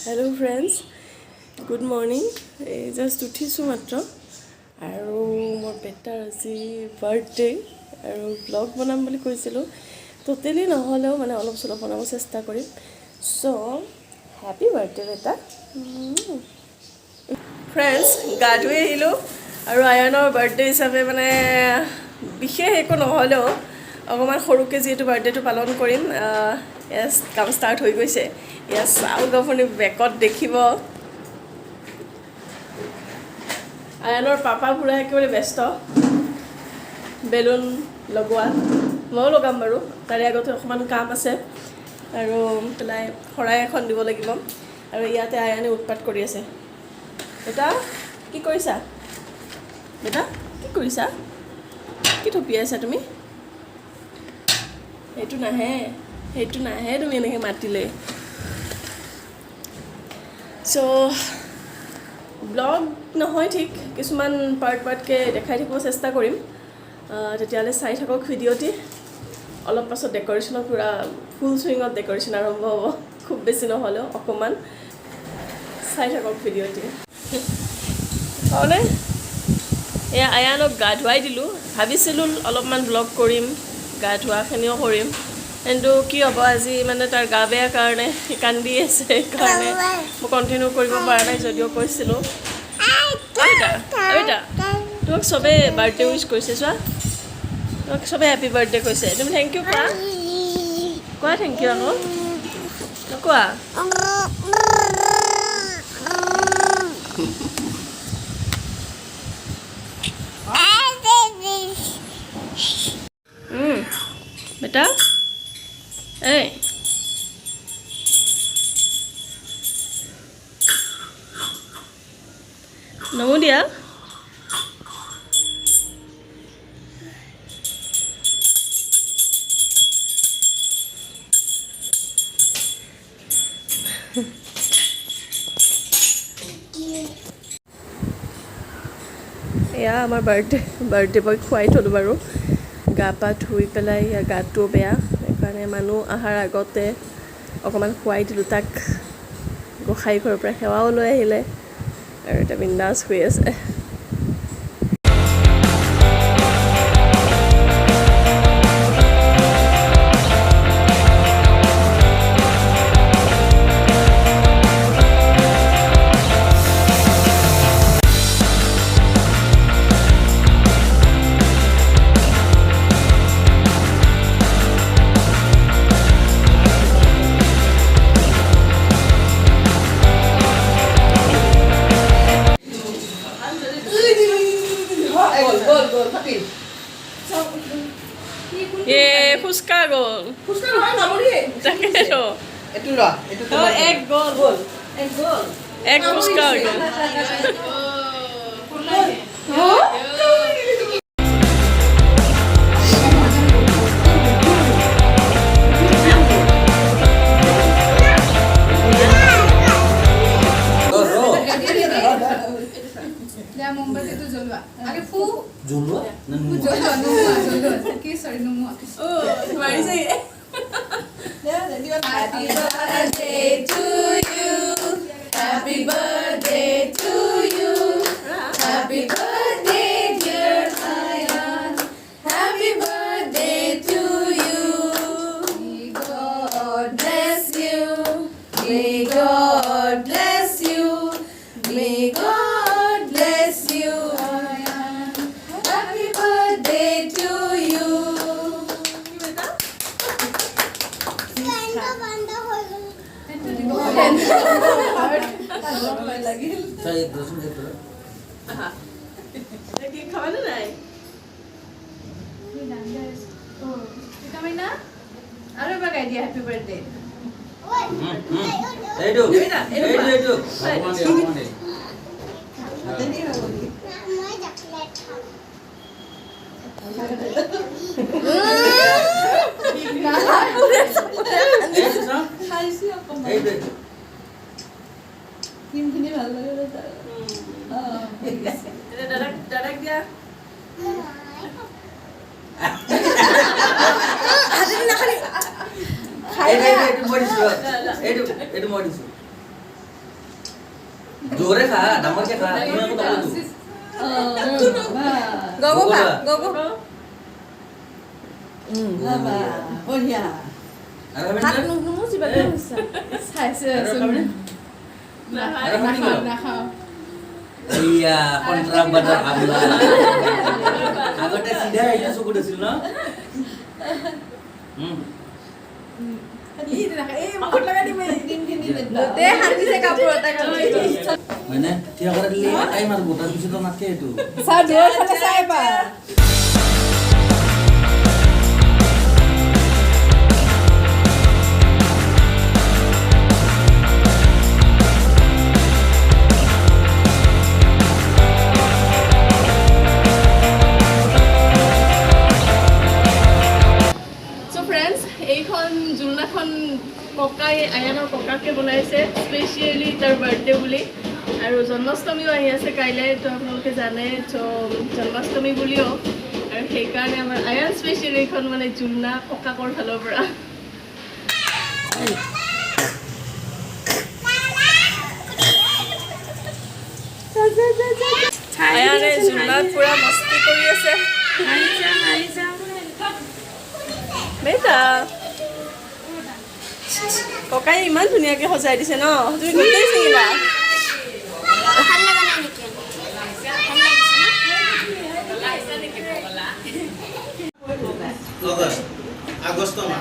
Hello friends, good morning. Just উঠিছোঁ মাত্ৰ আৰু মোৰ বেটাৰ আজি বাৰ্থডে আৰু ব্লগ বনাম বুলি কৈছিলোঁ টোটেলি নহ'লেও মানে অলপ চলপ বনাব চেষ্টা কৰিম চ' হেপী বাৰ্থডে বেটা ফ্ৰেণ্ডছ গা ধুই আহিলোঁ আৰু আয়ানৰ বাৰ্থডে হিচাপে মানে বিশেষ একো নহ'লেও অকণমান সৰুকৈ যিহেতু বাৰ্থডেটো পালন কৰিম য়েছ কাম ষ্টাৰ্ট হৈ গৈছে য়েছ চাওক আপুনি বেকত দেখিব আয়ানৰ পাপা পুৰা একেবাৰে ব্যস্ত বেলুন লগোৱা ময়ো লগাম বাৰু তাৰে আগতে অকণমান কাম আছে আৰু পেলাই শৰাই এখন দিব লাগিব আৰু ইয়াতে আয়ানে উৎপাত কৰি আছে বেটা কি কৰিছা বেটা কি কৰিছা কি থপিয়াইছা তুমি সেইটো নাহে তুমি এনেকৈ মাতিলে চ' ব্লগ নহয় ঠিক কিছুমান পাৰ্টকৈ দেখাই থাকিব চেষ্টা কৰিম তেতিয়াহ'লে চাই থাকক ভিডিঅ'টি অলপ পাছত ডেক'ৰেশ্যনত পূৰা ফুল চুইঙত ডেক'ৰেশ্যন আৰম্ভ হ'ব খুব বেছি নহ'লেও অকণমান চাই থাকক ভিডিঅ'টি হ'লে এয়া আয়ানক গা ধুৱাই দিলোঁ ভাবিছিলোঁ অলপমান ব্লগ কৰিম গা ধোৱাখিনিও কৰিম কিন্তু কি হ'ব আজি মানে তাৰ গা বেয়া কাৰণে সি কান্দি আছে সেইকাৰণে মই কণ্টিনিউ কৰিব পৰা নাই যদিও কৈছিলোঁ এইটা তোমাক চবেই বাৰ্থডে উইচ কৰিছে চোৱা তোমাক চবেই হেপী বাৰ্থডে কৈছে তুমি থেংক ইউ কোৱা থেংক ইউ আকৌ কোৱা বেটা এই নমো দিয়া এয়া আমাৰ বাৰ্থডে বয় খুৱাই থ'লোঁ বাৰু গা পা ধুই পেলাই গাটো বেয়া সেইকাৰণে মানুহ অহাৰ আগতে অকণমান খুৱাই দিলোঁ তাক গোসাঁই ঘৰৰ পৰা সেৱাও লৈ আহিলে আৰু এতিয়া বিন্দাছ শুই আছে ফুচকা গ'ল তাকেতো এক গ'ল এক ফুচকা হৈ গ'ল মোমবাতিটো জ্বলোৱা আগে ফু জ্বলোৱা কি সৰি নোমোৱা মাৰিছে Happy birthday to you. Happy birthday to you. Happy birthday, dear Ayan. Happy birthday to you. May God bless you. May God bless you. May God bless you, Ayan. Happy birthday to you. খাবানে নাই আৰু এবাৰ গাই দিয়া happy birthday ভাল লাগে দাদাক দিয়া এইটো মই দিছোঁ जोरे खा डामर के खा मैं को डाल दूं গগো খা গগো বাবা বঢ়িয়া अरे मैं হাত নুমুচিবা কি হৈছে চাইছে নাখাও iya kontra badar abla আগতে সিধা এটা চকুত আছিল ন এই দেখা এই মুখত লগাই দিম দিনখিনি তে হাতিছে কাপোৰ এটা মানে থিয়া কৰে দিলে টাইম আৰ গোটা কিছু তো নাকে এটো চা দূৰৰ ফালে চাই পা এইখন জুলনাখন ককাই আয়ানৰ ককাকে বনাইছে স্পেচিয়েলি তাৰ বাৰ্থডে বুলি আৰু জন্মাষ্টমীও আহি আছে কাইলৈ তো আপোনালোকে জানে তো জন্মাষ্টমী বুলিও আৰু সেইকাৰণে আমাৰ আয়ান স্পেচিয়েলি এইখন মানে জুলনা ককাকৰ ফালৰ পৰা আয়ানে জুলনাত পুৰা মস্তি কৰি আছে বেটা ককাই ইমান ধুনীয়াকৈ সজাই দিছে ন তুমি গোটেই চিঙিবা আগষ্ট মা